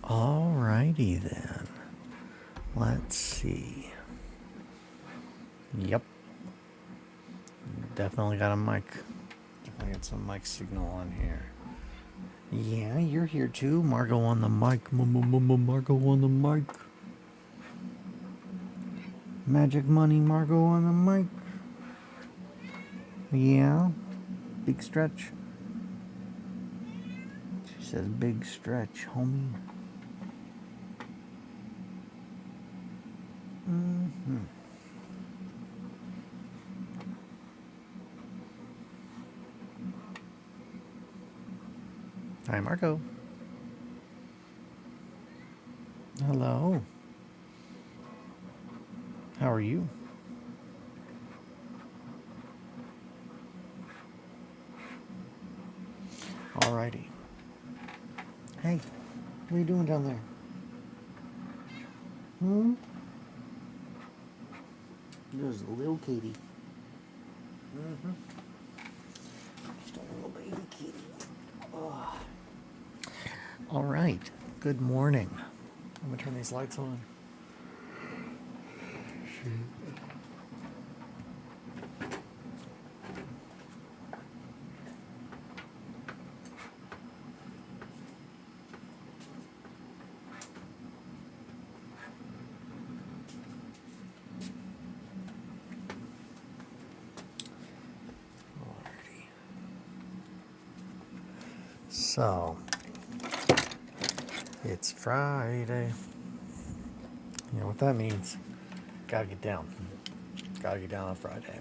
Alrighty then. Let's see. Yep. Definitely got a mic. Definitely got some mic signal on here. Yeah, you're here too. Margot on the mic. Margot on the mic. Magic Money Margot on the mic. Yeah. Big stretch. She says big stretch, homie. Hi, Marco. Hello. How are you? Alrighty. Hey, what are you doing down there? There's a little kitty. Just a little baby kitty. Oh. All right. Good morning. I'm gonna turn these lights on. Alrighty. So it's Friday. You know what that means? Gotta get down. Gotta get down on Friday.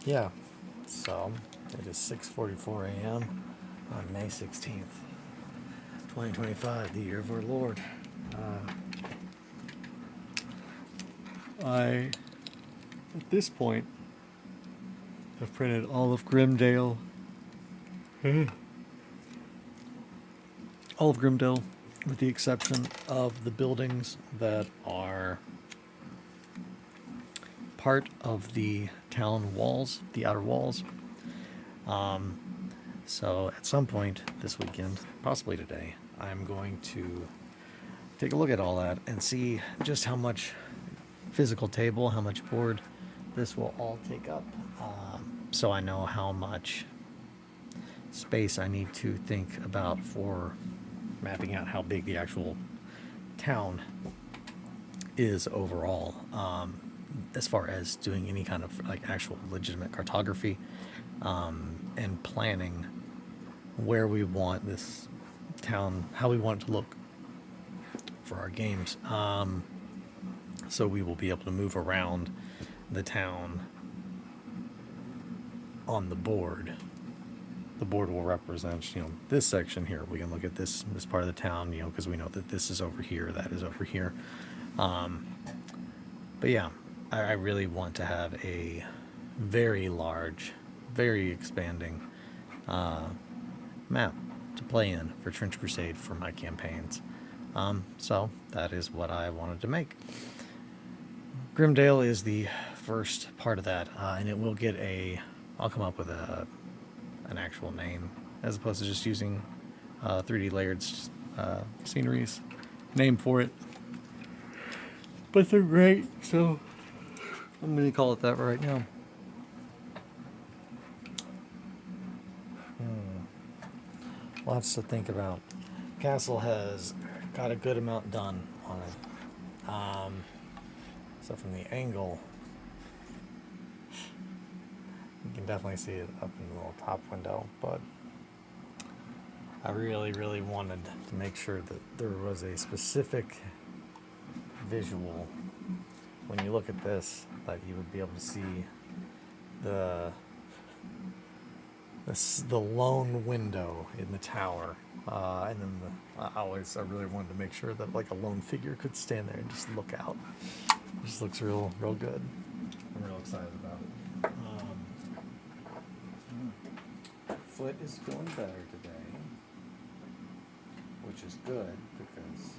Yeah. So it is 6:44 a.m. on May 16th, 2025, the year of our Lord. I, at this point, have printed all of Grimdale. All of Grimdale, with the exception of the buildings that are part of the town walls, the outer walls. So at some point this weekend, possibly today, I'm going to take a look at all that and see just how much physical table, how much board this will all take up, so I know how much space I need to think about for mapping out how big the actual town is overall, as far as doing any kind of like actual legitimate cartography, and planning where we want this town, how we want it to look for our games. So we will be able to move around the town on the board. The board will represent, this section here. We can look at this part of the town, because we know that this is over here, that is over here. But yeah, I really want to have a very large, very expanding map to play in for Trench Crusade for my campaigns. So that is what I wanted to make. Grimdale is the first part of that, and it will get I'll come up with an actual name as opposed to just using 3D layered sceneries name for it. But they're great, so I'm going to call it that right now. Lots to think about. Castle has got a good amount done on it. So from the angle, you can definitely see it up in the little top window, but I really, really wanted to make sure that there was a specific visual when you look at this, that you would be able to see the lone window in the tower, and then I really wanted to make sure that like a lone figure could stand there and just look out. It just looks real good. I'm real excited about it. Foot is feeling better today, which is good because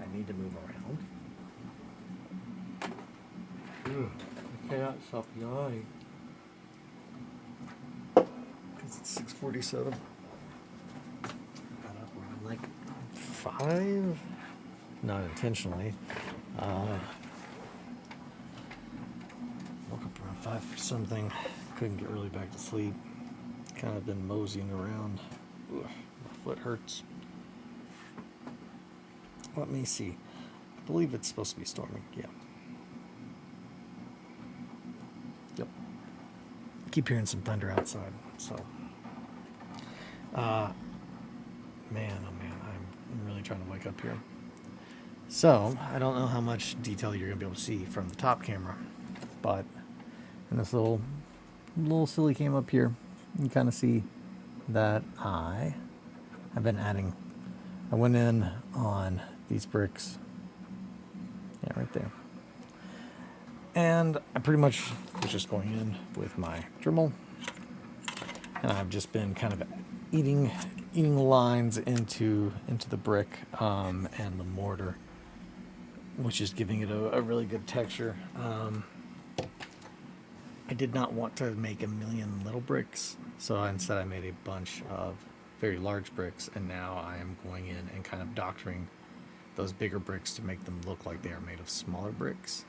I need to move around. I cannot stop yawning. Because it's 6:47. Got up around like 5. Not intentionally. Woke up around 5 for something. Couldn't get really back to sleep. Kind of been moseying around. Ugh, my foot hurts. Let me see. I believe it's supposed to be storming. Yeah. Yep. Keep hearing some thunder outside. So, man, oh man, I'm really trying to wake up here. So, I don't know how much detail you're going to be able to see from the top camera, but in this little silly cam up here, you can kind of see that I have been adding. I went in on these bricks. Yeah, right there. And I pretty much was just going in with my Dremel, and I've just been kind of eating lines into the brick and the mortar, which is giving it a really good texture. I did not want to make a million little bricks, so instead I made a bunch of very large bricks, and now I am going in and kind of doctoring those bigger bricks to make them look like they are made of smaller bricks.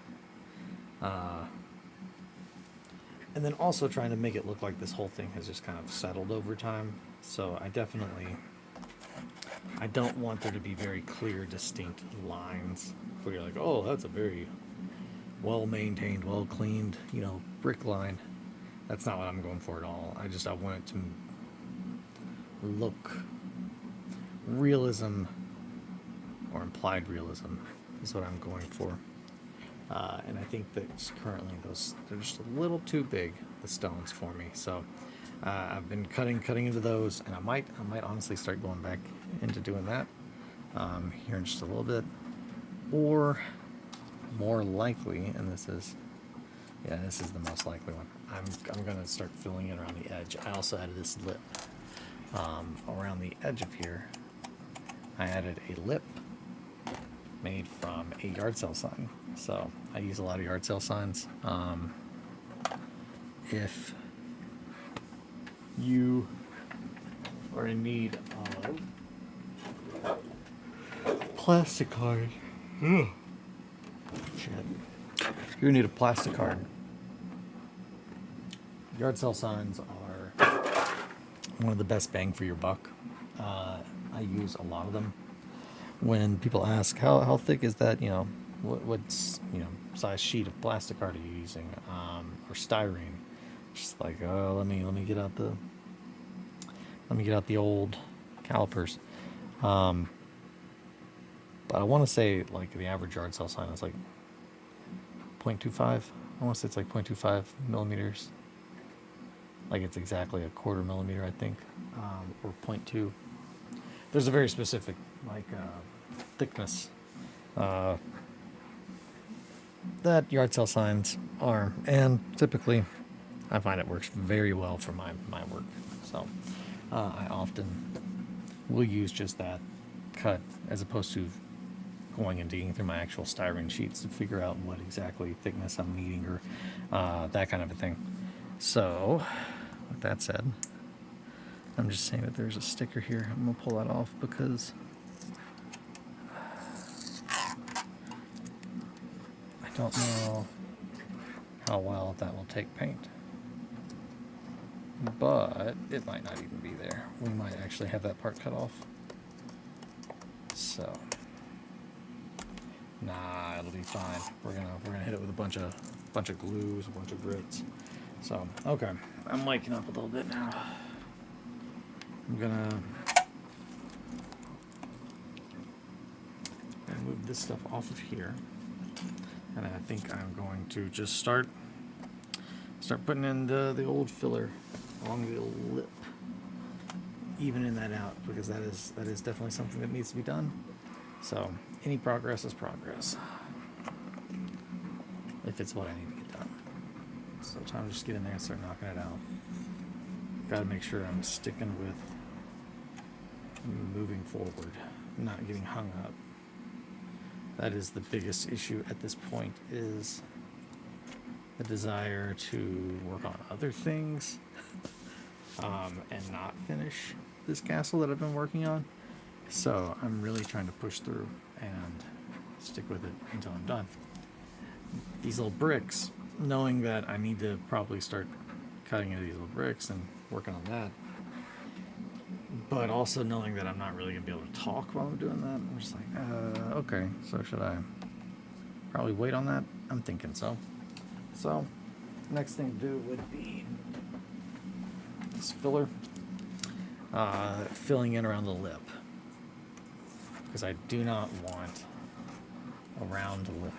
And then also trying to make it look like this whole thing has just kind of settled over time. So I don't want there to be very clear, distinct lines where you're like, oh, that's a very well-maintained, well-cleaned, brick line. That's not what I'm going for at all. I want it to look realism, or implied realism is what I'm going for. And I think that currently they're just a little too big, the stones, for me. So I've been cutting into those, and I might honestly start going back into doing that here in just a little bit. Or more likely, and this is the most likely one, I'm gonna start filling it around the edge. I also added this lip around the edge of here. I added a lip made from a yard sale sign. So I use a lot of yard sale signs. If you are in need of plastic card, shit. If you're in need of plastic card, yard sale signs are one of the best bang for your buck. I use a lot of them. When people ask how thick is that, what's size sheet of plastic card are you using, or styrene? Just like, oh, let me get out the old calipers. But I want to say like the average yard sale sign is like 0.25. I want to say it's like 0.25 millimeters. Like it's exactly a quarter millimeter, I think, or 0.2. There's a very specific thickness that yard sale signs are, and typically I find it works very well for my work. So I often will use just that cut as opposed to going and digging through my actual styrene sheets to figure out what exactly thickness I'm needing, or that kind of a thing. So with that said, I'm just saying that there's a sticker here. I'm going to pull that off because I don't know how well that will take paint. But it might not even be there. We might actually have that part cut off. So, nah, it'll be fine. We're gonna hit it with a bunch of glues, a bunch of grits. So, okay, I'm waking up a little bit now. I'm gonna move this stuff off of here, and I think I'm going to just start putting in the old filler along the old lip, evening that out, because that is definitely something that needs to be done. So any progress is progress, if it's what I need to get done. So time to just get in there and start knocking it out. Got to make sure I'm sticking with moving forward, not getting hung up That is the biggest issue at this point, is the desire to work on other things and not finish this castle that I've been working on. So I'm really trying to push through and stick with it until I'm done. These little bricks, knowing that I need to probably start cutting into these little bricks and working on that, but also knowing that I'm not really going to be able to talk while I'm doing that, I'm just like, okay, so should I probably wait on that? I'm thinking so. So, next thing to do would be this filler, filling in around the lip, because I do not want a round lip.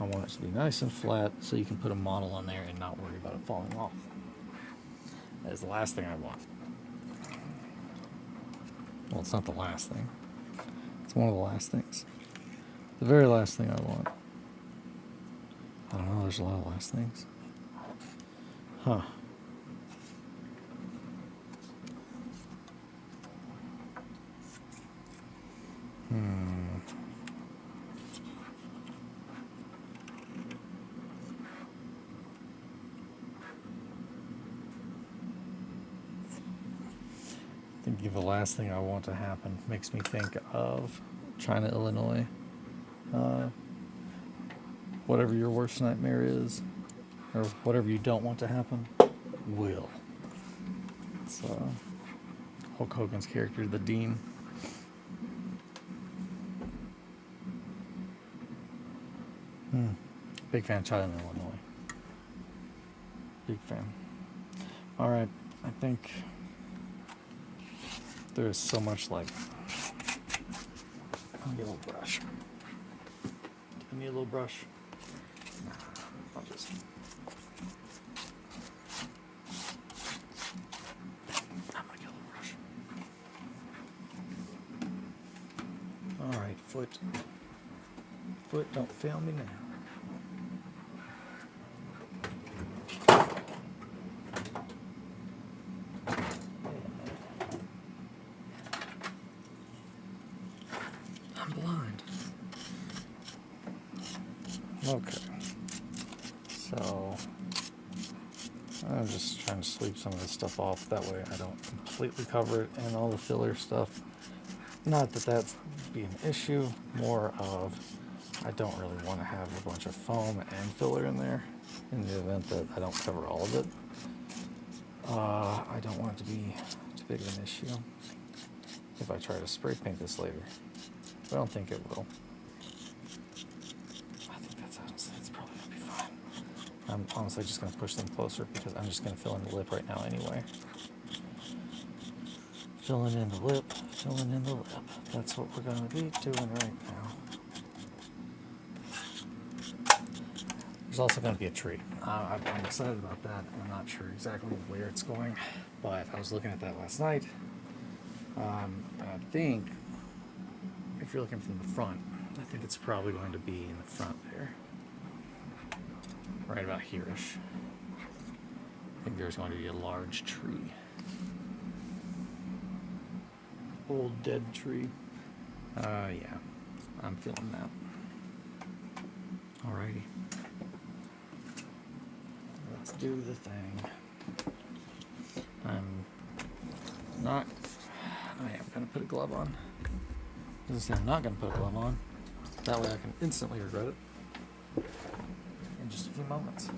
I want it to be nice and flat so you can put a model on there and not worry about it falling off. That is the last thing I want. Well, it's not the last thing. It's one of the last things. The very last thing I want. I don't know, there's a lot of last things. Huh. Thinking of the last thing I want to happen makes me think of China, Illinois. Whatever your worst nightmare is, or whatever you don't want to happen, will. It's Hulk Hogan's character, the Dean. Big fan of China, Illinois. Big fan. Alright, I think there's so much like. I'll get a little brush. Give me a little brush. I'll just. I'm gonna get a little brush. Alright, foot. Foot, don't fail me now. Okay, so I'm just trying to sweep some of this stuff off, that way I don't completely cover it and all the filler stuff. Not that that's be an issue, more of I don't really want to have a bunch of foam and filler in there in the event that I don't cover all of it. I don't want it to be too big of an issue if I try to spray paint this later. I don't think it will. I'm honestly just going to push them closer because I'm just going to fill in the lip right now anyway. Filling in the lip, filling in the lip. That's what we're going to be doing right now. There's also going to be a tree. I'm excited about that. I'm not sure exactly where it's going, but I was looking at that last night. I think if you're looking from the front, I think it's probably going to be in the front there. Right about here-ish. I think there's going to be a large tree. Old dead tree. Yeah. I'm feeling that. Alrighty. Let's do the thing. I am going to put a glove on. Doesn't say I'm not going to put a glove on. That way I can instantly regret it. In just a few moments.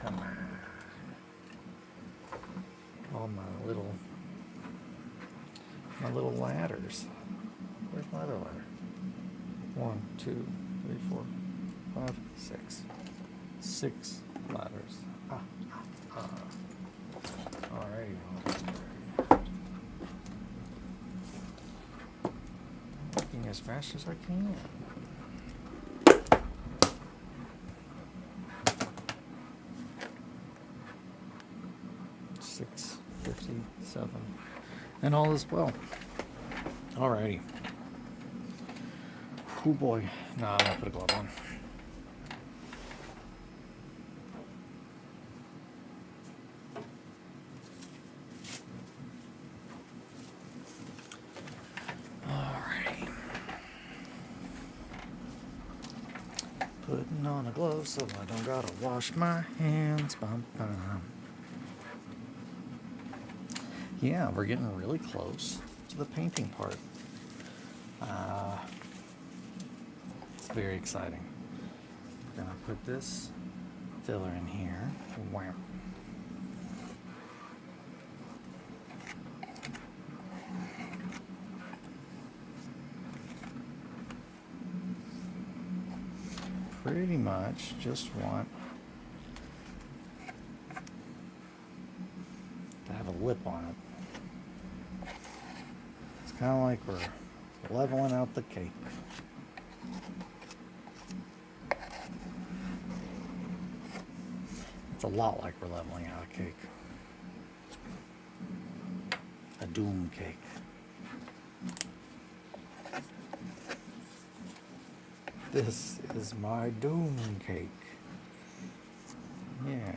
Come on. All my little ladders. Where's my other ladder? 1, 2, 3, 4, 5, 6. 6 ladders. Alrighty. As fast as I can. $6.57, and all is well. Alrighty. Oh boy. Nah, I'm gonna put a glove on. Putting on a glove so I don't gotta wash my hands. Bum, bum. Yeah, we're getting really close to the painting part. It's very exciting. We're gonna put this filler in here. Wow. Pretty much just want to have a lip on it. It's kind of like we're leveling out the cake. It's a lot like we're leveling out a cake. A doom cake. This is my doom cake. Yeah.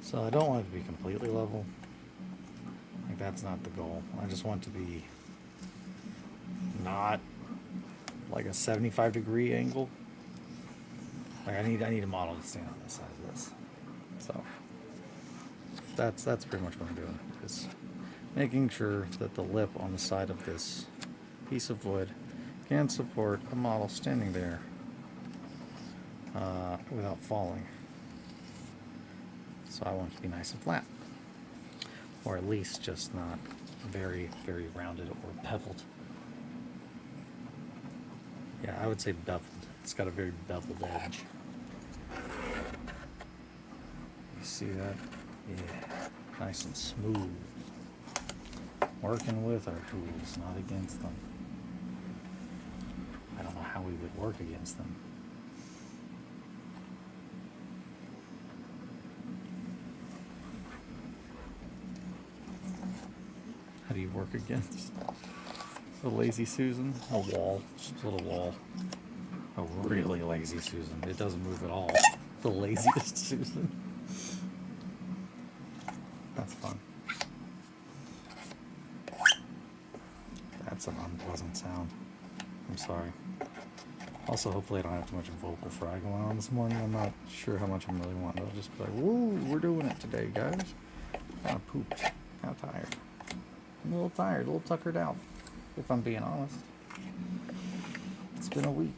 So I don't want it to be completely level. Like, that's not the goal. I just want it to be not like a 75-degree angle. Like, I need a model to stand on this side of this. So that's pretty much what I'm doing, is making sure that the lip on the side of this piece of wood can support a model standing there without falling. So I want it to be nice and flat, or at least just not very, very rounded or beveled. Yeah, I would say beveled. It's got a very beveled edge. You see that? Yeah, nice and smooth. Working with our tools, not against them. I don't know how we would work against them. How do you work against a lazy Susan? A wall, just a little wall. A really lazy Susan. It doesn't move at all. The laziest Susan. That's fun. That's an unpleasant sound. I'm sorry. Also, hopefully I don't have too much vocal fry going on this morning. I'm not sure how much I'm really wanting. I'll just be like, woo, we're doing it today, guys. Kind of pooped. Kind of tired. I'm a little tired, a little tuckered out, if I'm being honest. It's been a week.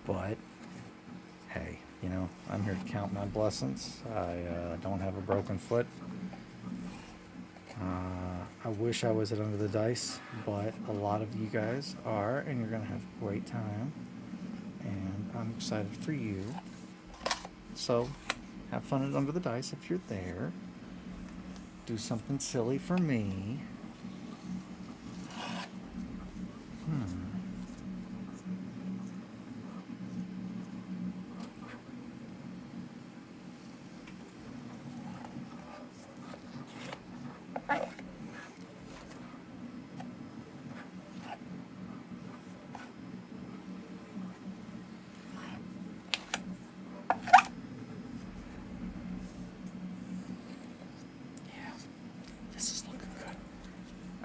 But, hey, you know, I'm here to count my blessings. I don't have a broken foot. I wish I was at Under the Dice, but a lot of you guys are, and you're going to have a great time. And I'm excited for you. So, have fun at Under the Dice if you're there. Do something silly for me.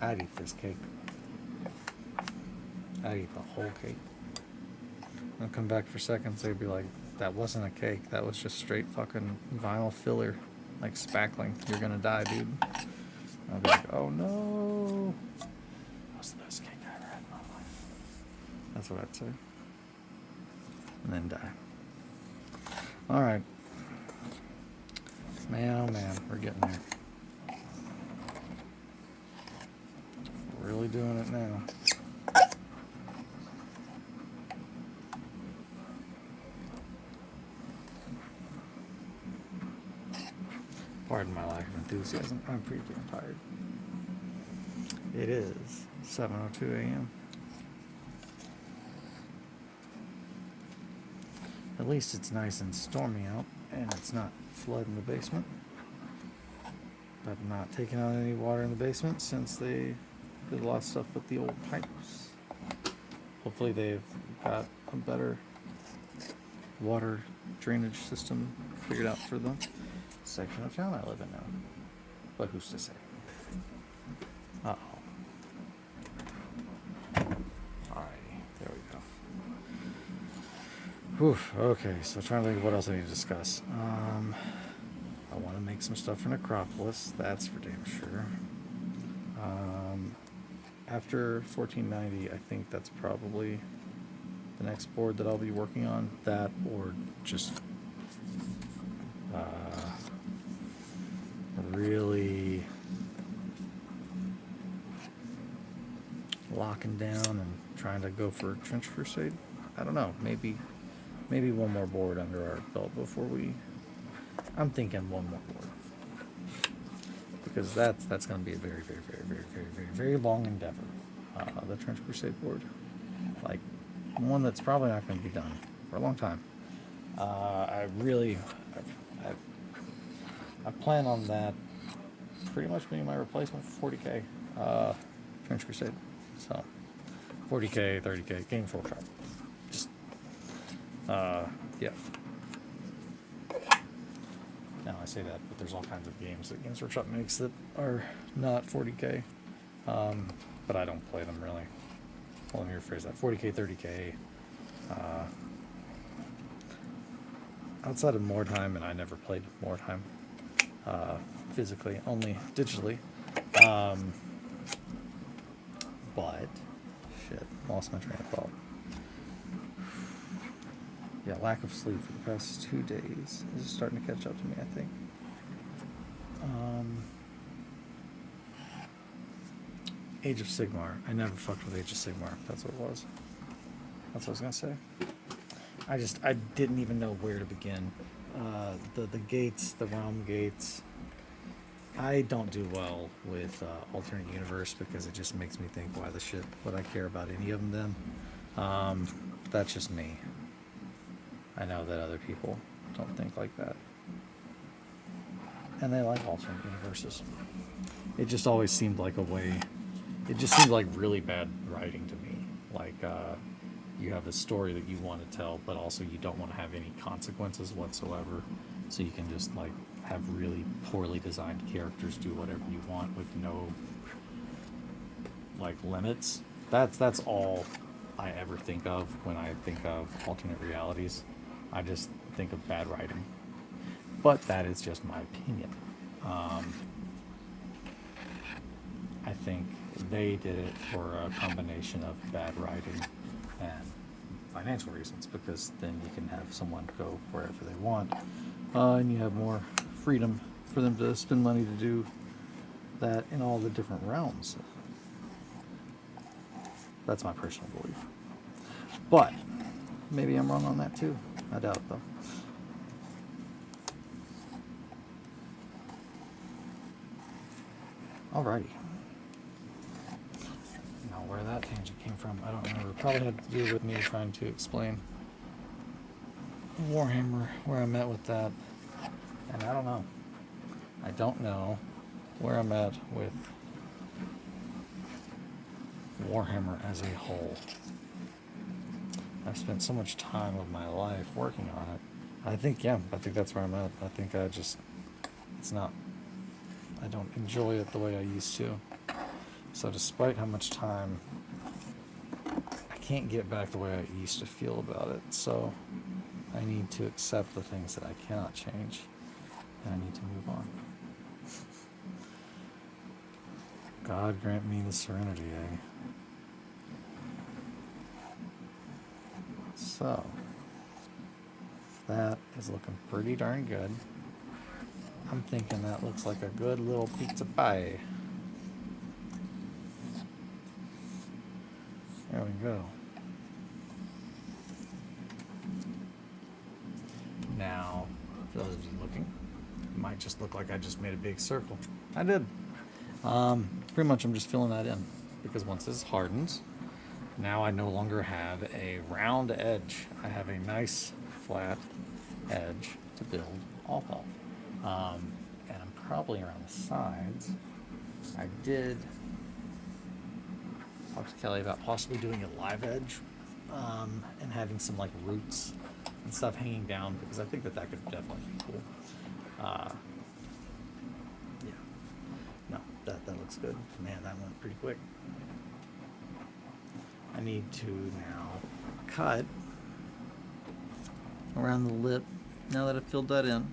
I'd eat this cake. I'd eat the whole cake. I'll come back for seconds, they'd be like, that wasn't a cake, that was just straight fucking vinyl filler, like spackling. You're gonna die, dude. I'll be like, oh no. That was the best cake I ever had in my life. That's what I'd say. And then die. Alright. Man, oh man, we're getting there. Really doing it now. Pardon my lack of enthusiasm. I'm pretty damn tired. It is 7:02 a.m. At least it's nice and stormy out, and it's not flooding the basement. I've not taken out any water in the basement since they did a lot of stuff with the old pipes. Hopefully they've got a better water drainage system figured out for the section of town I live in now. But who's to say? Uh-oh. Alrighty, there we go. Whew, okay, so trying to think of what else I need to discuss. I want to make some stuff for Necropolis, that's for damn sure. After 1490, I think that's probably the next board that I'll be working on. That or just really locking down and trying to go for Trench Crusade. I don't know, maybe one more board under our belt before I'm thinking one more board, because that's going to be a very, very, very, very, very, very, very long endeavor. The Trench Crusade board, like one that's probably not going to be done for a long time. I plan on that pretty much being my replacement for 40k Trench Crusade. So 40k, 30k, Games Workshop. Just yeah. Now I say that, but there's all kinds of games that Games Workshop makes that are not 40k, but I don't play them really. Well, let me rephrase that. 40k, 30k. Outside of Mordheim, and I never played Mordheim physically, only digitally. But shit, lost my train of thought. Yeah, lack of sleep for the past 2 days is starting to catch up to me, I think. Age of Sigmar. I never fucked with Age of Sigmar. That's what it was. That's what I was gonna say. I didn't even know where to begin. The gates, the realm gates. I don't do well with alternate universe because it just makes me think, why the shit would I care about any of them then? That's just me. I know that other people don't think like that. And they like alternate universes. It just always seemed like a way, it just seemed like really bad writing to me. Like, you have a story that you want to tell, but also you don't want to have any consequences whatsoever. So you can just, like, have really poorly designed characters do whatever you want with no, like, limits. That's all I ever think of when I think of alternate realities. I just think of bad writing. But that is just my opinion. I think they did it for a combination of bad writing and financial reasons, because then you can have someone go wherever they want, and you have more freedom for them to spend money to do that in all the different realms. That's my personal belief. But maybe I'm wrong on that too. I doubt it though. Alrighty. Now where that tangent came from, I don't remember. It probably had to do with me trying to explain Warhammer, where I'm at with that. And I don't know. I don't know where I'm at with Warhammer as a whole. I've spent so much time of my life working on it. I think that's where I'm at. I think I don't enjoy it the way I used to. So despite how much time, I can't get back the way I used to feel about it. So I need to accept the things that I cannot change, and I need to move on. God grant me the serenity, eh? So, that is looking pretty darn good. I'm thinking that looks like a good little pizza pie. There we go. Now, for those of you looking, it might just look like I just made a big circle. I did. Pretty much I'm just filling that in, because once this hardens, now I no longer have a round edge. I have a nice flat edge to build off of. And I'm probably around the sides. I did talk to Kelly about possibly doing a live edge, and having some like roots and stuff hanging down, because I think that could definitely be cool. That looks good. Man, that went pretty quick. I need to now cut around the lip. Now that I've filled that in,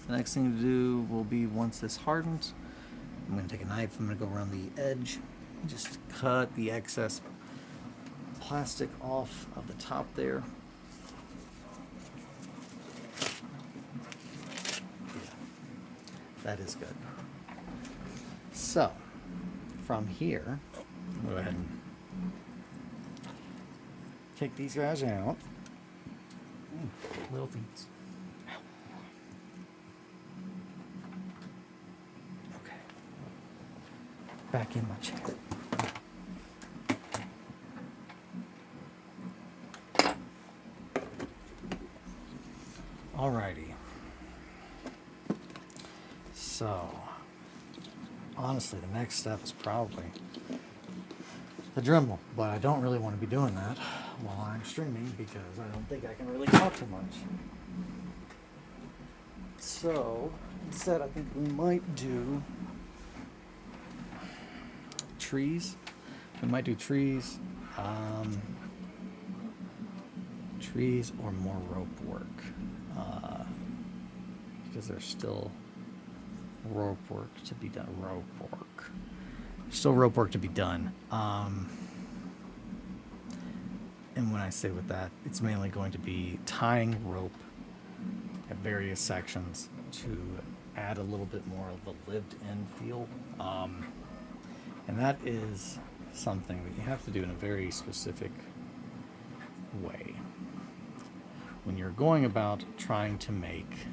the next thing to do will be, once this hardens, I'm going to take a knife, I'm going to go around the edge, just cut the excess plastic off of the top there. Yeah, that is good. So, from here, I'll go ahead and take these guys out. Little feet. Okay. Back in my chair. Alrighty. So, honestly, the next step is probably the Dremel, but I don't really want to be doing that while I'm streaming because I don't think I can really talk too much. So, instead, I think we might do trees. We might do trees. Trees or more rope work. Because there's still rope work to be done. Still rope work to be done. And when I say with that, it's mainly going to be tying rope at various sections to add a little bit more of a lived-in feel. And that is something that you have to do in a very specific way. When you're going about trying to make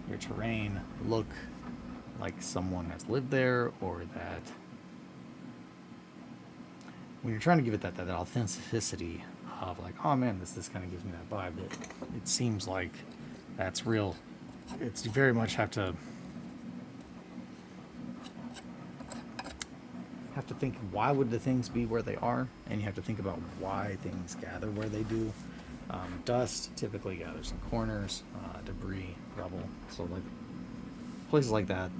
your terrain look like someone has lived there, or that when you're trying to give it that authenticity of like, oh man, this kind of gives me that vibe, it seems like that's real. It's, you very much have to think, why would the things be where they are, and you have to think about why things gather where they do. Dust typically gathers in corners, debris, rubble, so like places like that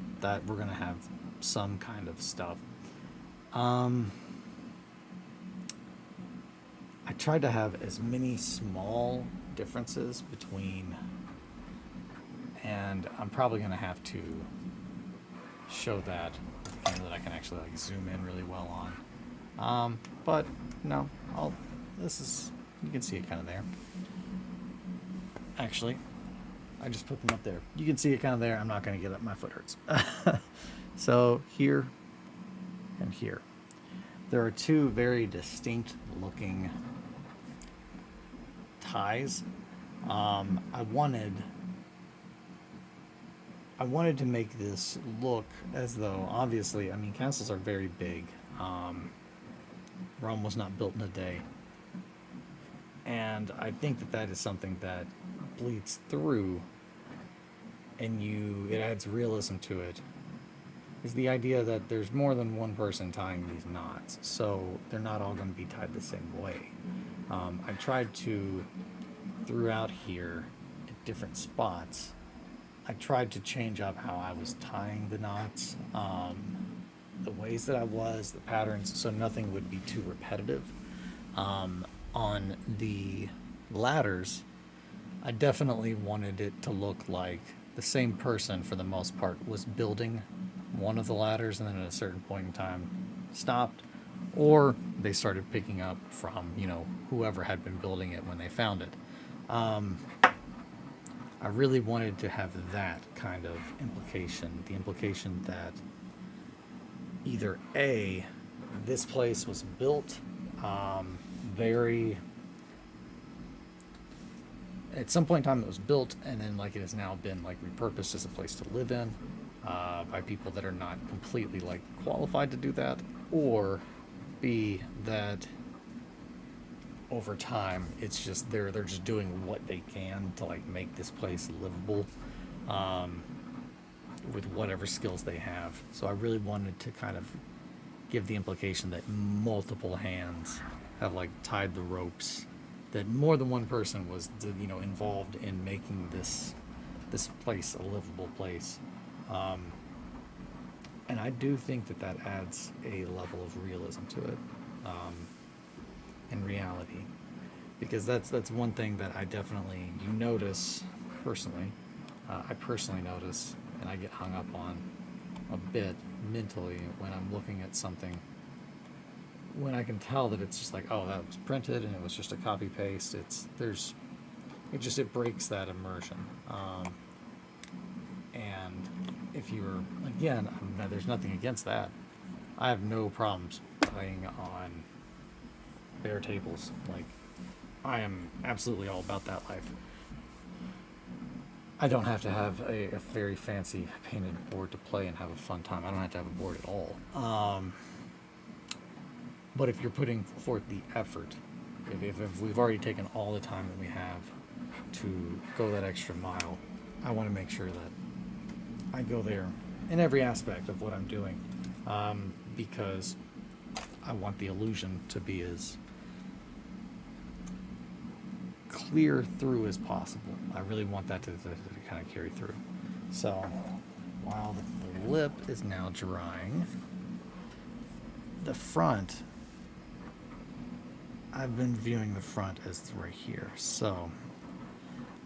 we're gonna have some kind of stuff. I tried to have as many small differences between, and I'm probably gonna have to show that with a camera that I can actually like zoom in really well on. But no, you can see it kind of there. Actually, I just put them up there. You can see it kind of there. I'm not going to get up. My foot hurts. So here and here. There are two very distinct looking ties. I wanted to make this look as though, obviously, I mean, castles are very big. Rome was not built in a day. And I think that is something that bleeds through, and it adds realism to it, is the idea that there's more than one person tying these knots, so they're not all going to be tied the same way. I tried to, throughout here, at different spots, I tried to change up how I was tying the knots, the ways that I was, the patterns, so nothing would be too repetitive. On the ladders, I definitely wanted it to look like the same person, for the most part, was building one of the ladders and then at a certain point in time stopped, or they started picking up from, whoever had been building it when they found it. I really wanted to have that kind of implication, the implication that either A, this place was built at some point in time it was built, and then like it has now been like repurposed as a place to live in by people that are not completely like qualified to do that, or B, that over time it's just they're just doing what they can to like make this place livable with whatever skills they have. So I really wanted to kind of give the implication that multiple hands have like tied the ropes, that more than one person was involved in making this place a livable place. And I do think that that adds a level of realism to it, in reality, because that's one thing that I definitely you notice personally. I personally notice, and I get hung up on a bit mentally when I'm looking at something. When I can tell that it's just like, oh, that was printed and it was just a copy paste. It breaks that immersion. And if you're, again, there's nothing against that. I have no problems playing on bare tables. Like, I am absolutely all about that life. I don't have to have a very fancy painted board to play and have a fun time. I don't have to have a board at all. But if you're putting forth the effort, if we've already taken all the time that we have to go that extra mile, I want to make sure that I go there in every aspect of what I'm doing, because I want the illusion to be as clear through as possible. I really want that to kind of carry through. So while the lip is now drying, the front, I've been viewing the front as right here. So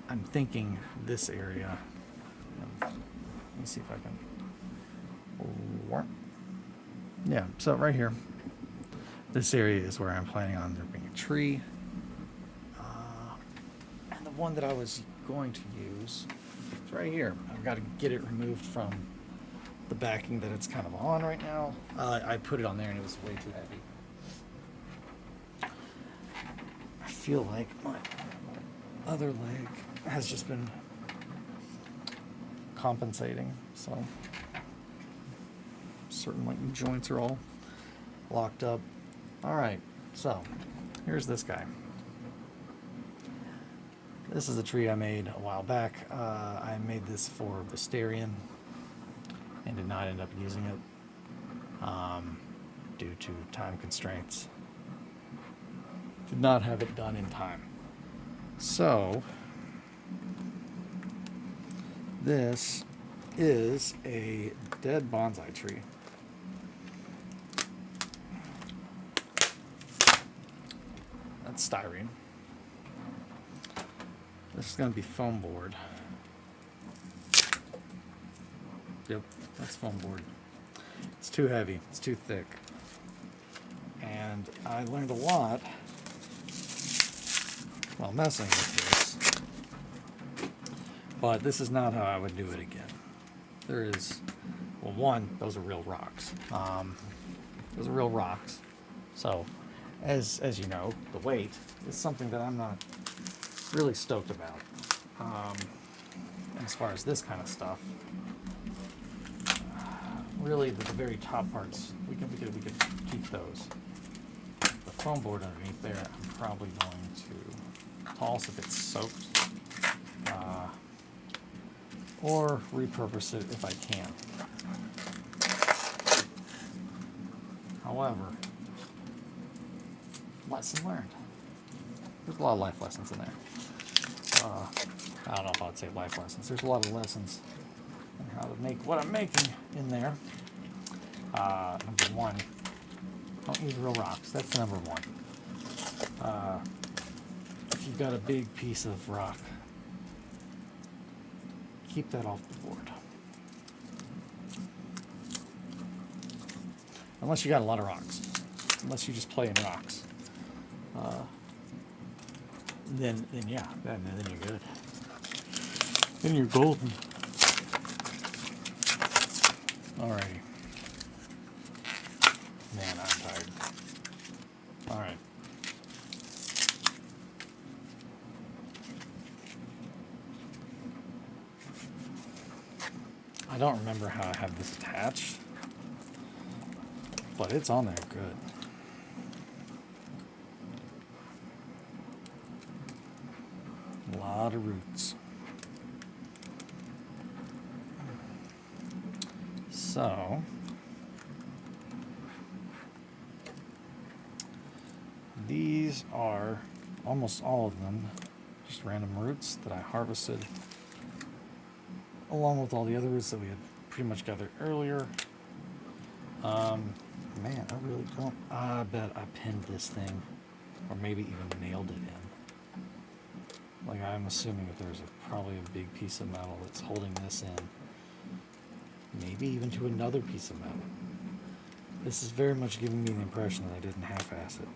I'm thinking this area, let me see if I can, yeah, so right here, this area is where I'm planning on there being a tree. And the one that I was going to use is right here. I've got to get it removed from the backing that it's kind of on right now. I put it on there and it was way too heavy. I feel like my other leg has just been compensating, so certain like joints are all locked up. All right, so here's this guy. This is a tree I made a while back. I made this for Distillery and did not end up using it due to time constraints. Did not have it done in time. So this is a dead bonsai tree. That's styrene. This is going to be foam board. Yep, that's foam board. It's too heavy. It's too thick. And I learned a lot while messing with this. But this is not how I would do it again. There is, well, one, those are real rocks. Those are real rocks. So, as you know, the weight is something that I'm not really stoked about. As far as this kind of stuff, really the very top parts, we could keep those. The foam board underneath there, I'm probably going to toss if it's soaked, or repurpose it if I can. However, lesson learned. There's a lot of life lessons in there. I don't know if I'd say life lessons. There's a lot of lessons on how to make what I'm making in there. Number one, don't use real rocks. That's number one. If you've got a big piece of rock, keep that off the board. Unless you got a lot of rocks. Unless you just play in rocks. Then yeah, then you're good. Then you're golden. Alrighty. Man, I'm tired. Alright. I don't remember how I have this attached, but it's on there good. A lot of roots. So, these are almost all of them just random roots that I harvested along with all the other roots that we had pretty much gathered earlier. Man, I really don't. I bet I pinned this thing, or maybe even nailed it in. Like, I'm assuming that there's probably a big piece of metal that's holding this in. Maybe even to another piece of metal. This is very much giving me the impression that I didn't half-ass it.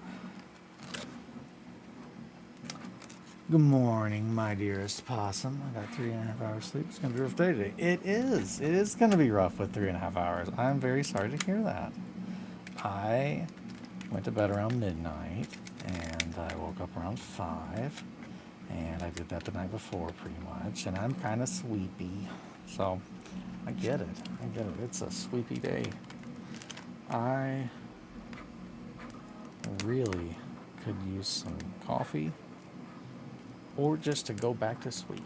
Good morning, my dearest possum. I got 3.5 hours sleep. It's going to be a rough day today. It is. It is going to be rough with 3.5 hours. I'm very sorry to hear that. I went to bed around midnight, and I woke up around 5. And I did that the night before, pretty much. And I'm kind of sleepy. So, I get it. I get it. It's a sleepy day. I really could use some coffee. Or just to go back to sleep.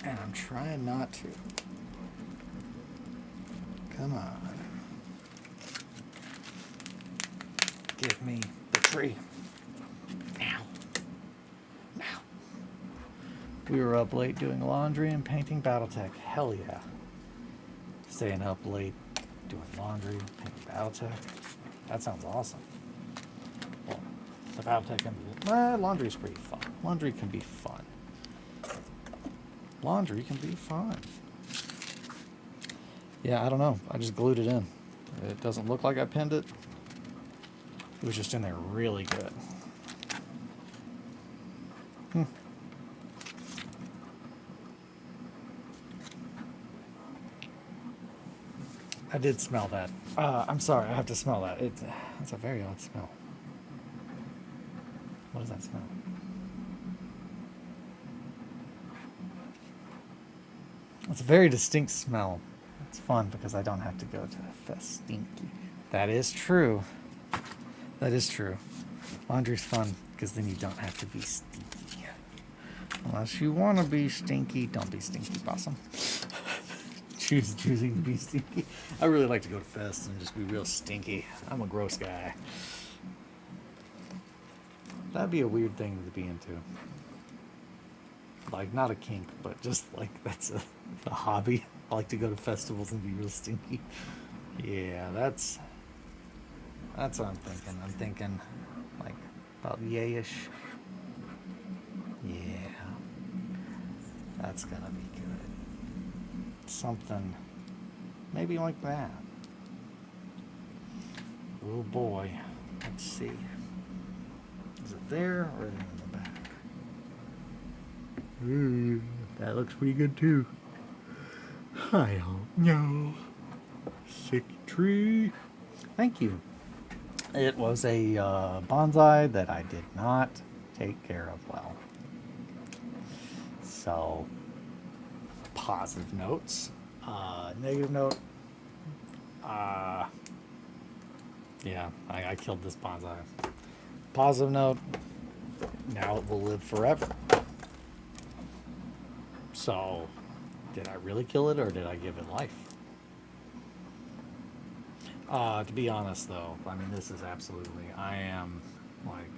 And I'm trying not to. Come on. Give me the tree. Now. Now. We were up late doing laundry and painting Battletech. Hell yeah. Staying up late doing laundry, painting Battletech. That sounds awesome. Well, the Battletech can be... laundry's pretty fun. Laundry can be fun. Laundry can be fun. Yeah, I don't know. I just glued it in. It doesn't look like I pinned it. It was just in there really good. I did smell that. I'm sorry, I have to smell that. It's a very odd smell. What does that smell? It's a very distinct smell. It's fun because I don't have to go to Festinky. That is true. That is true. Laundry's fun because then you don't have to be stinky. Unless you want to be stinky, don't be stinky, possum. Choosing to be stinky. I really like to go to Fest and just be real stinky. I'm a gross guy. That'd be a weird thing to be into. Like, not a kink, but just like that's a hobby. I like to go to festivals and be real stinky. Yeah, that's what I'm thinking. I'm thinking like about yayish. Yeah. That's gonna be good. Something maybe like that. Oh boy. Let's see. Is it there or is it in the back? Ooh, that looks pretty good too. I don't know. Sick tree. Thank you. It was a bonsai that I did not take care of well. So, positive notes. Negative note. Yeah, I killed this bonsai. Positive note. Now it will live forever. So, did I really kill it or did I give it life? To be honest though, I mean, this is absolutely, I am like,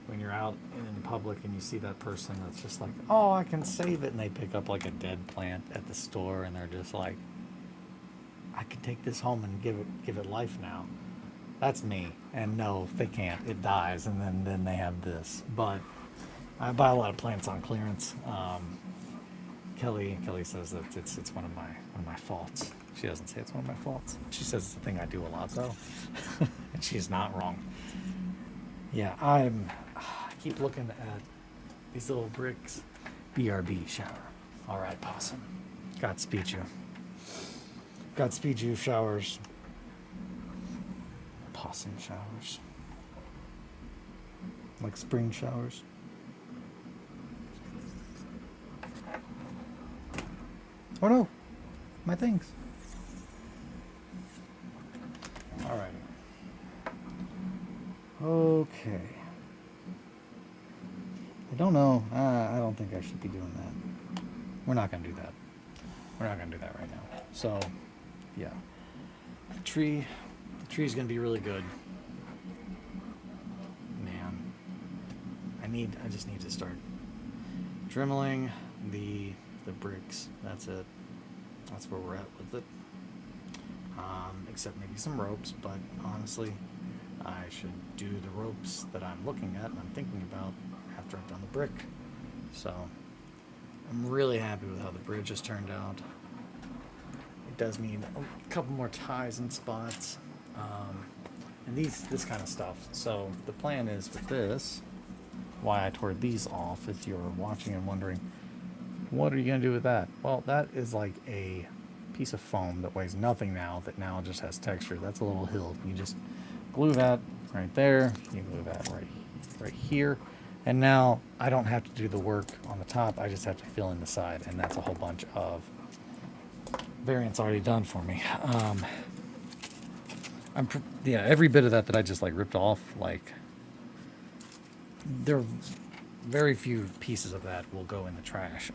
when you're out in public and you see that person that's just like, oh, I can save it, and they pick up like a dead plant at the store and they're just like, I can take this home and give it life now. That's me. And no, they can't. It dies, and then they have this. But I buy a lot of plants on clearance. Kelly says that it's one of my faults. She doesn't say it's one of my faults. She says it's a thing I do a lot though, and she's not wrong. Yeah, I keep looking at these little bricks. BRB shower. All right, possum. Godspeed you. Godspeed you, showers. Possum showers. Like spring showers. Oh no, my things. Alrighty. Okay. I don't know. I don't think I should be doing that. We're not going to do that. We're not going to do that right now. So, yeah. The tree's going to be really good. Man. I just need to start dremeling the bricks. That's it. That's where we're at with it. except maybe some ropes, but honestly, I should do the ropes that I'm looking at and I'm thinking about after I've done the brick. So I'm really happy with how the bridge has turned out. It does need a couple more ties and spots, and this kind of stuff. So the plan is with this, why I tore these off, if you're watching and wondering, what are you going to do with that? Well, that is like a piece of foam that weighs nothing now, that now just has texture. That's a little hill. You just glue that right there. You glue that right here. And now I don't have to do the work on the top. I just have to fill in the side. And that's a whole bunch of variants already done for me. Yeah, every bit of that I just like ripped off, like there are very few pieces of that will go in the trash.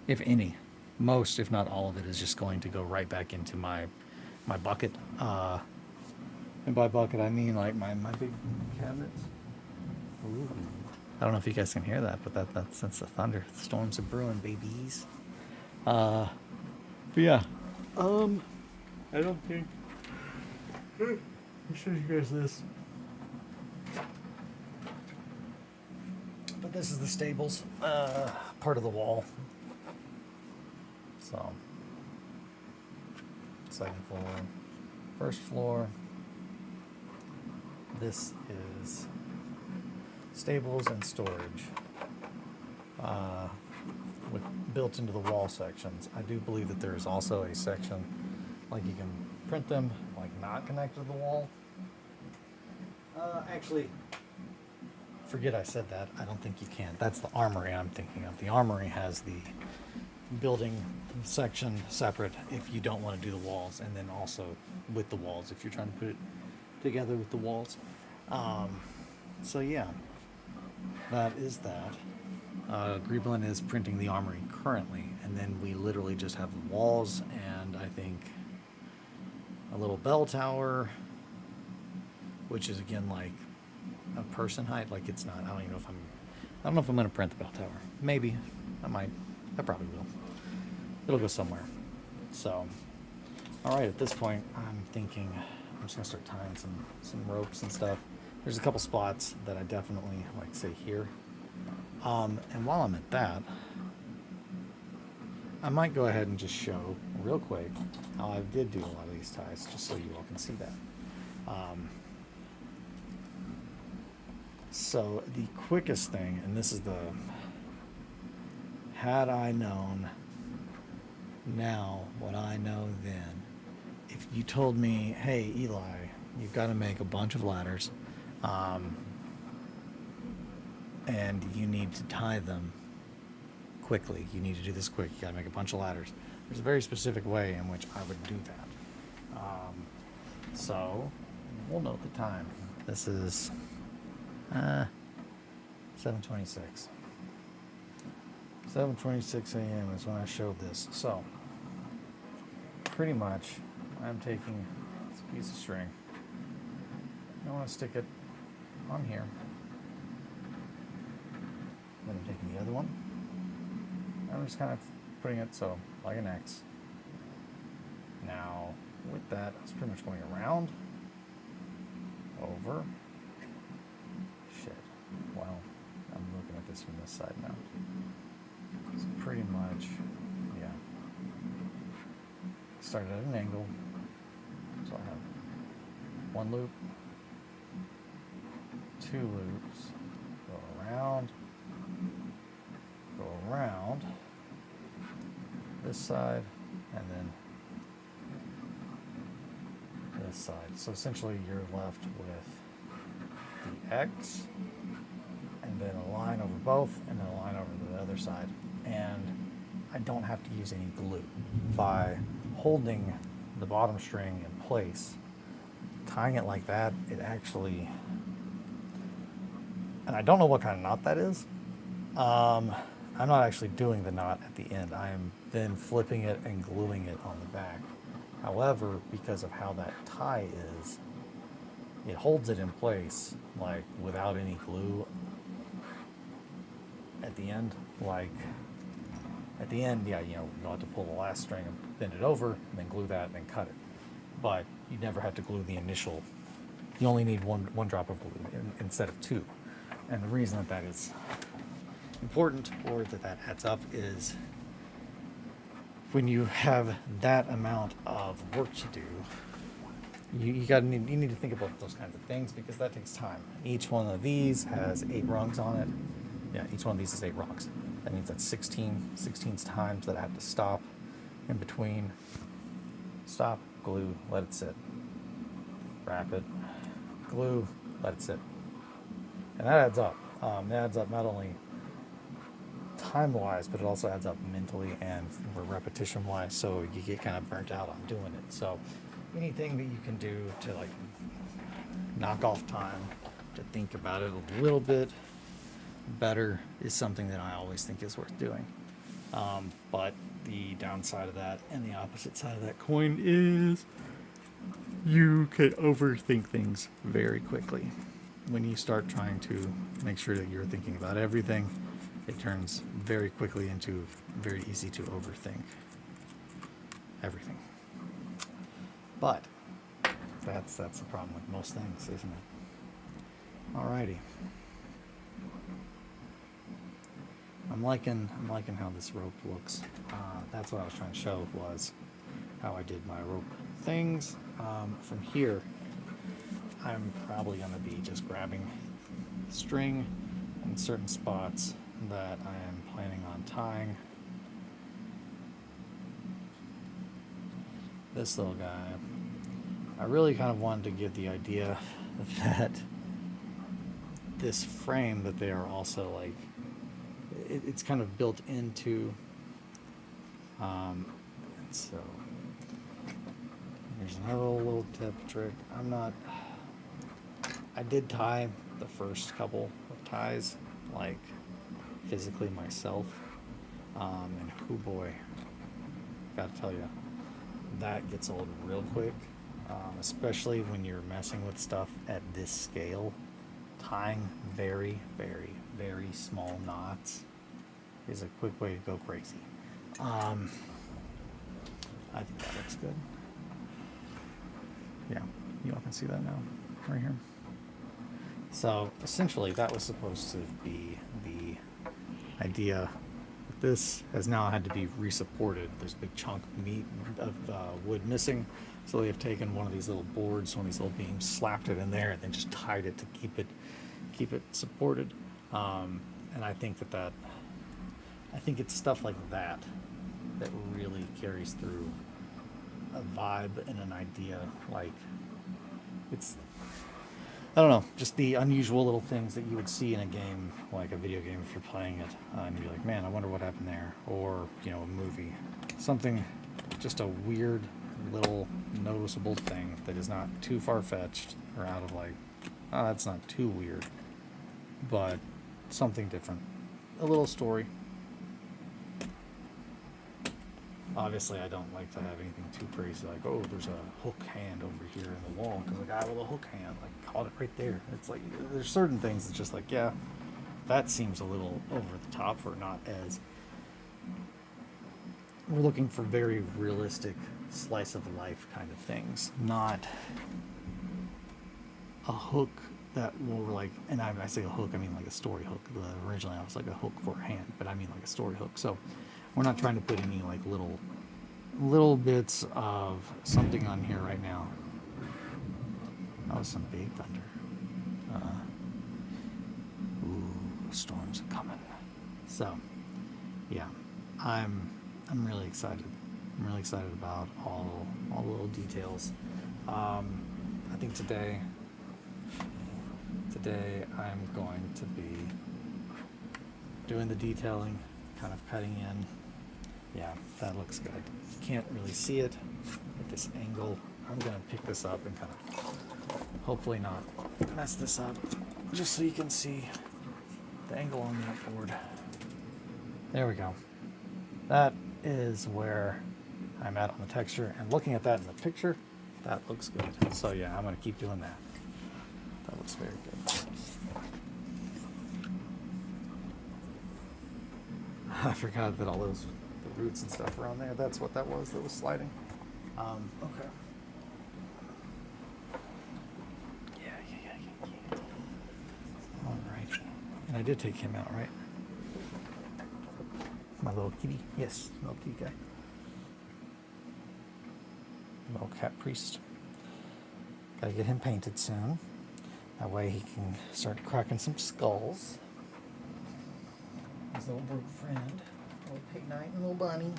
If any. Most, if not all of it, is just going to go right back into my bucket. And by bucket, I mean like my big cabinets. Ooh. I don't know if you guys can hear that, but that's the thunder. The storms are brewing, babies. But yeah. I don't think. Let me show you guys this. But this is the stables, part of the wall. So, second floor, first floor. This is stables and storage, built into the wall sections. I do believe that there is also a section, like you can print them, like not connected to the wall. Actually, forget I said that. I don't think you can. That's the armory I'm thinking of. The armory has the building section separate if you don't want to do the walls, and then also with the walls if you're trying to put it together with the walls. So yeah, that is that. Griebelin is printing the armory currently, and then we literally just have the walls and I think a little bell tower, which is again like a person height. Like it's not. I don't know if I'm going to print the bell tower. Maybe I might. I probably will. It'll go somewhere. So, all right. At this point, I'm thinking I'm just gonna start tying some ropes and stuff. There's a couple spots that I definitely like, say here. And while I'm at that, I might go ahead and just show real quick how I did do a lot of these ties, just so you all can see that. So the quickest thing, and this is the, had I known now what I know then, if you told me, hey Eli, you've got to make a bunch of ladders, and you need to tie them quickly, you need to do this quick, you got to make a bunch of ladders, there's a very specific way in which I would do that. So we'll note the time. This is 7:26. 7:26 a.m. is when I showed this. So pretty much I'm taking this piece of string. I want to stick it on here. Then I'm taking the other one. I'm just kind of putting it so like an X. Now with that, it's pretty much going around, over. Shit. Well, I'm looking at this from this side now. It's pretty much, yeah. Started at an angle. So I have one loop, two loops, go around this side, and then this side. So essentially you're left with the X, and then a line over both, and then a line over the other side. And I don't have to use any glue. By holding the bottom string in place, tying it like that, it actually, and I don't know what kind of knot that is. I'm not actually doing the knot at the end. I am then flipping it and gluing it on the back. However, because of how that tie is, it holds it in place, like without any glue at the end. Like at the end, yeah, you know, you'll have to pull the last string and bend it over, and then glue that, and then cut it. but you never have to glue the initial. You only need one drop of glue instead of two. And the reason that that is important, or that adds up, is when you have that amount of work to do, you need to think about those kinds of things, because that takes time. Each one of these has 8 rungs on it. Yeah, each one of these is 8 rungs. That means that's 16 times that I have to stop in between. Stop, glue, let it sit. Wrap it, glue, let it sit. And that adds up. It adds up not only time-wise, but it also adds up mentally and repetition-wise, so you get kind of burnt out on doing it. So anything that you can do to like knock off time, to think about it a little bit better, is something that I always think is worth doing. But the downside of that and the opposite side of that coin is you could overthink things very quickly. When you start trying to make sure that you're thinking about everything, it turns very quickly into very easy to overthink everything. But that's the problem with most things, isn't it? Alrighty. I'm liking how this rope looks. That's what I was trying to show, was how I did my rope things. From here, I'm probably going to be just grabbing string in certain spots that I am planning on tying. This little guy, I really kind of wanted to give the idea that this frame, that they are also like, it's kind of built into, and so here's another little tip trick. I did tie the first couple of ties, like physically myself, and oh boy, gotta tell you, that gets old real quick, especially when you're messing with stuff at this scale. Tying very, very, very small knots is a quick way to go crazy. I think that looks good. Yeah, you all can see that now, right here. So essentially, that was supposed to be the idea. This has now had to be resupported. There's a big chunk of wood missing, so they have taken one of these little boards, one of these little beams, slapped it in there, and then just tied it to keep it supported. And I think I think it's stuff like that that really carries through a vibe and an idea. Like, it's, I don't know, just the unusual little things that you would see in a game, like a video game if you're playing it, and you're like, man, I wonder what happened there. Or, a movie. Something, just a weird little noticeable thing that is not too far-fetched or out of like, oh, that's not too weird, but something different. A little story. Obviously, I don't like to have anything too crazy, like, oh, there's a hook hand over here in the wall, because the guy with a hook hand, like, caught it right there. It's like, there's certain things that's just like, yeah, that seems a little over the top, or not as, we're looking for very realistic, slice of life kind of things, not a hook that will, like, and I say a hook, I mean like a story hook. Originally I was like a hook for a hand, but I mean like a story hook. So we're not trying to put any like little bits of something on here right now. That was some big thunder. Ooh, storms are coming. So yeah, I'm really excited. I'm really excited about all the little details. I think today I'm going to be doing the detailing, kind of cutting in. Yeah, that looks good. You can't really see it at this angle. I'm going to pick this up and kind of hopefully not mess this up, just so you can see the angle on that board. There we go. That is where I'm at on the texture, and looking at that in the picture, that looks good. So yeah, I'm going to keep doing that. That looks very good. I forgot that all those the roots and stuff are on there. That's what that was sliding. Okay. I did take him out, right? My little kitty. Yes, little kitty guy. Little cat priest. Gotta get him painted soon. That way he can start cracking some skulls. His little broke friend. Little pig knight and little bunny.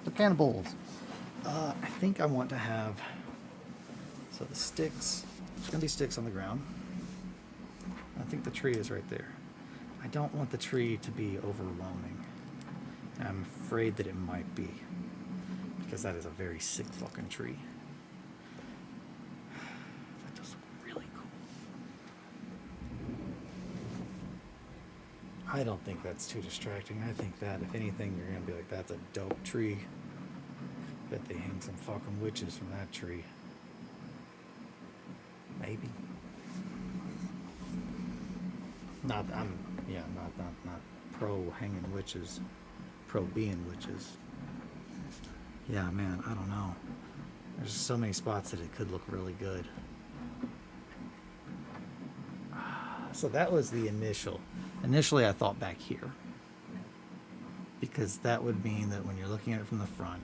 The cannibals. I think I want to have, so the sticks, there's going to be sticks on the ground. I think the tree is right there. I don't want the tree to be overwhelming. I'm afraid that it might be, because that is a very sick fucking tree. That does look really cool. I don't think that's too distracting. I think that, if anything, you're going to be like, that's a dope tree. Bet they hang some fucking witches from that tree. Maybe. Not pro hanging witches. Pro being witches. Yeah, man, I don't know. There's so many spots that it could look really good. So that was the initial. Initially, I thought back here, because that would mean that when you're looking at it from the front,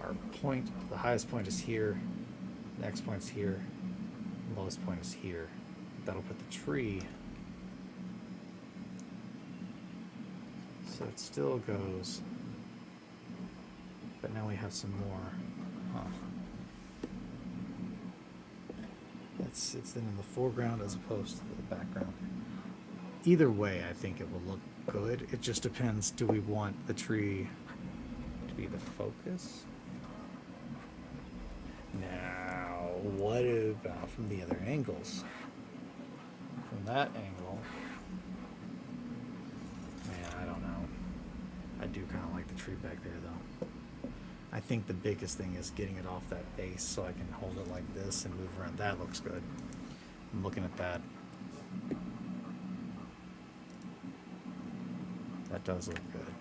our point, the highest point is here, next point is here, lowest point is here. That'll put the tree, so it still goes, but now we have some more. It's then in the foreground as opposed to the background. Either way, I think it will look good. It just depends, do we want the tree to be the focus? Now, what about from the other angles? From that angle, man, I don't know. I do kind of like the tree back there, though. I think the biggest thing is getting it off that base so I can hold it like this and move around. That looks good. I'm looking at that. That does look good.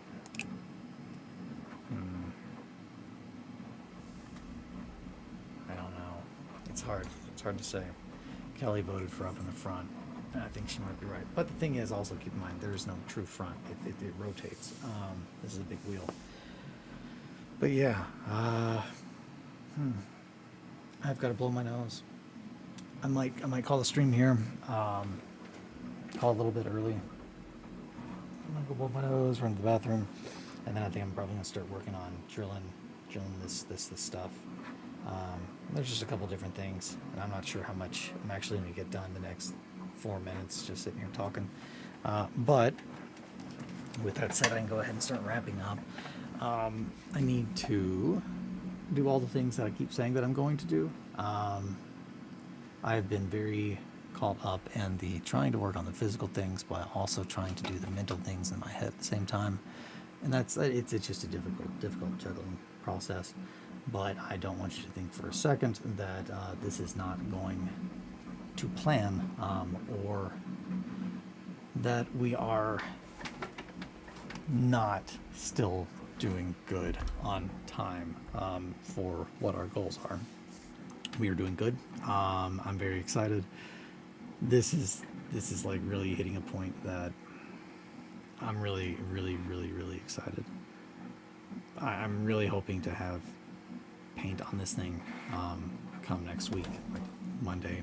I don't know. It's hard. It's hard to say. Kelly voted for up in the front, and I think she might be right. But the thing is, also keep in mind, there is no true front. It rotates. This is a big wheel. But yeah, I've got to blow my nose. I might call the stream here. Call a little bit early. I'm gonna go blow my nose, run to the bathroom, and then I think I'm probably gonna start working on drilling this stuff. There's just a couple different things, and I'm not sure how much I'm actually gonna get done the next 4 minutes just sitting here talking. But with that said, I can go ahead and start wrapping up. I need to do all the things that I keep saying that I'm going to do. I've been very caught up in the trying to work on the physical things, but also trying to do the mental things in my head at the same time. And it's just a difficult juggling process. But I don't want you to think for a second that this is not going to plan, or that we are not still doing good on time for what our goals are. We are doing good. I'm very excited. This is like really hitting a point that I'm really excited. I'm really hoping to have paint on this thing come next week, like Monday.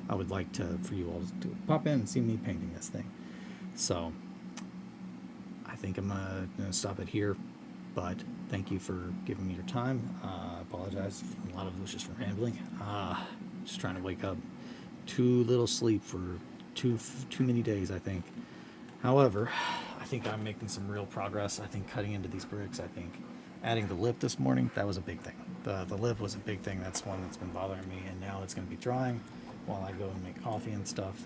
I would like for you all to pop in and see me painting this thing. So I think I'm gonna stop it here. But thank you for giving me your time. I apologize. A lot of it was just from rambling. Just trying to wake up. Too little sleep for too many days, I think. However, I think I'm making some real progress. I think cutting into these bricks, I think adding the lip this morning, that was a big thing. The lip was a big thing. That's one that's been bothering me, and now it's going to be drying while I go and make coffee and stuff.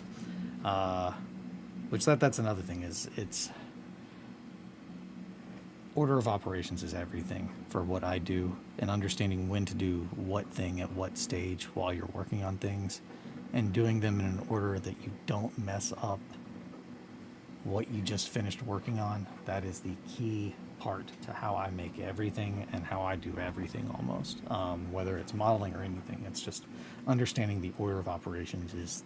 Which that's another thing is it's order of operations is everything for what I do, and understanding when to do what thing at what stage while you're working on things, and doing them in an order that you don't mess up what you just finished working on. That is the key part to how I make everything and how I do everything almost. Whether it's modeling or anything, it's just understanding the order of operations is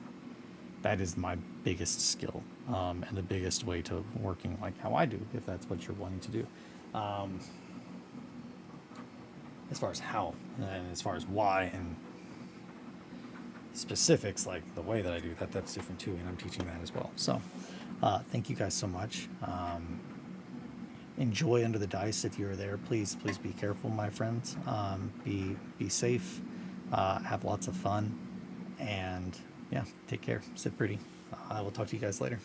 that is my biggest skill, and the biggest way to working like how I do, if that's what you're wanting to do. As far as how, and as far as why, and specifics like the way that I do that, that's different too, and I'm teaching that as well. So thank you guys so much. Enjoy under the dice if you're there. Please be careful, my friends. Be safe, have lots of fun, and yeah, take care. Sit pretty. I will talk to you guys later.